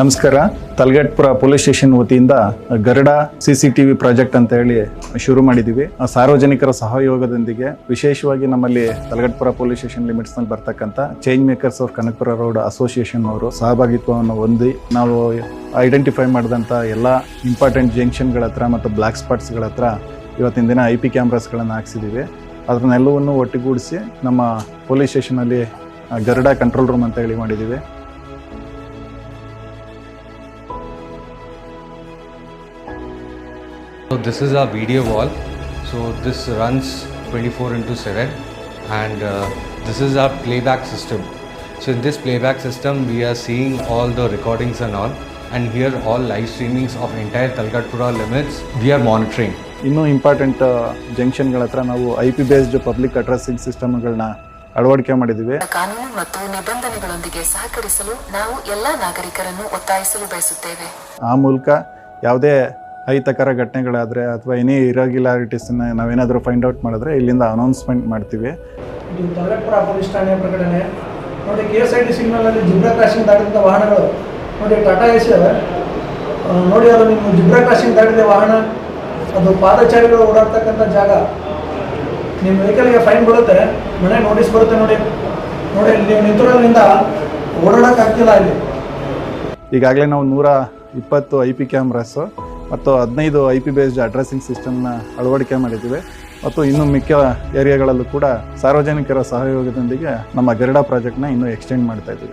ನಮಸ್ಕಾರ. Talaghattapura police station ವತಿಯಿಂದ Garuda CCTV project ಅಂತ ಹೇಳಿ ಶುರು ಮಾಡಿದ್ದೀವಿ. ಸಾರ್ವಜನಿಕರ ಸಹಯೋಗದೊಂದಿಗೆ ವಿಶೇಷವಾಗಿ ನಮ್ಮಲ್ಲಿ ತಲಗಟ್ಪುರ ಪೊಲೀಸ್ ಸ್ಟೇಷನ್ ಲಿಮಿಟ್ಸ್ ನಲ್ಲಿ ಬರ್ತಕ್ಕಂಥ change makers of Kanakapura road association ಅವರು ಸಹಭಾಗಿತ್ವವನ್ನು ಹೊಂದಿ ನಾವು ಐಡೆಂಟಿಫೈ ಮಾಡಿದಂಥ ಎಲ್ಲ ಇಂಪಾರ್ಟೆಂಟ್ ಜಂಕ್ಷನ್ಗಳ ಹತ್ರ ಮತ್ತು ಬ್ಲ್ಯಾಕ್ ಸ್ಪಾಟ್ಸ್ಗಳ ಹತ್ರ ಇವತ್ತಿನ ದಿನ IP ಕ್ಯಾಮ್ರಾಸ್ಗಳನ್ನು ಹಾಕ್ಸಿದ್ದೀವಿ. ಅದನ್ನೆಲ್ಲವನ್ನು ಒಟ್ಟುಗೂಡಿಸಿ ನಮ್ಮ ಪೊಲೀಸ್ ಸ್ಟೇಷನಲ್ಲಿ ಗರುಡ ಕಂಟ್ರೋಲ್ ರೂಮ್ ಅಂತ ಹೇಳಿ ಮಾಡಿದ್ದೀವಿ. So this is our video wall. So this runs 24/7 and this is our playback system. So in this playback system we are seeing all the recordings and all, and here all live streamings of entire Talgatpura limits we are monitoring. ಇನ್ನೂ important ಜಂಕ್ಷನ್ಗಳ ಹತ್ರ ನಾವು IP based public addressing ಸಿಸ್ಟಮ್ಗಳನ್ನ ಅಳವಡಿಕೆ ಮಾಡಿದ್ದೀವಿ. ಕಾನೂನು ಮತ್ತು ನಿಬಂಧನೆಗಳೊಂದಿಗೆ ಸಹಕರಿಸಲು ನಾವು ಎಲ್ಲ ನಾಗರಿಕರನ್ನು ಒತ್ತಾಯಿಸಲು ಬಯಸುತ್ತೇವೆ. ಆ ಮೂಲಕ ಯಾವುದೇ ಅಹಿತಕರ ಘಟನೆಗಳಾದರೆ ಅಥವಾ ಎನಿ ಇರೆಗ್ಯುಲಾರಿಟೀಸನ್ನ ನಾವೇನಾದರೂ ಫೈಂಡ್ ಔಟ್ ಮಾಡಿದ್ರೆ ಇಲ್ಲಿಂದ ಅನೌನ್ಸ್ಮೆಂಟ್ ಮಾಡ್ತೀವಿ. ಇದು ತಲಗಟ್ಪುರ ಪೊಲೀಸ್ ಠಾಣೆಯ ಪ್ರಕಟಣೆ ನೋಡಿ. KSIT ಸಿಗ್ನಲಲ್ಲಿ ಜಿಬ್ರಾ ಕ್ರಾಸಿಂಗ್ ದಾಟಿದಂಥ ವಾಹನಗಳು ನೋಡಿ, ಟಾಟಾ ಎಸ್ ನೋಡಿ, ಅದು ನಿಮ್ಮ ಜಿಬ್ರಾ ಕ್ರಾಸಿಂಗ್ ದಾಟಿದ ವಾಹನ, ಅದು ಪಾದಚಾರಿಗಳು ಓಡಾಡ್ತಕ್ಕಂಥ ಜಾಗ, ನಿಮ್ಮ ವೆಹಿಕಲ್ಗೆ ಫೈನ್ ಬರುತ್ತೆ, ಮನೆ ನೋಟಿಸ್ ಬರುತ್ತೆ. ನೋಡಿ ನೀವು ನಿಂತಿರೋದ್ರಿಂದ ಓಡಾಡೋಕ್ಕಾಗ್ತಿಲ್ಲ. ಇಲ್ಲಿ ಈಗಾಗಲೇ ನಾವು 120 IP ಕ್ಯಾಮ್ರಾಸು ಮತ್ತು 15 IP ಬೇಸ್ಡ್ ಅಡ್ರೆಸಿಂಗ್ ಸಿಸ್ಟಮ್ನ ಅಳವಡಿಕೆ ಮಾಡಿದ್ದೀವಿ. ಮತ್ತು ಇನ್ನು ಮಿಕ್ಕ ಏರಿಯಾಗಳಲ್ಲೂ ಕೂಡ ಸಾರ್ವಜನಿಕರ ಸಹಯೋಗದೊಂದಿಗೆ ನಮ್ಮ ಗರುಡ ಪ್ರಾಜೆಕ್ಟ್ನ ಇನ್ನೂ ಎಕ್ಸ್ಟೆಂಡ್ ಮಾಡ್ತಾ ಇದ್ದೀವಿ.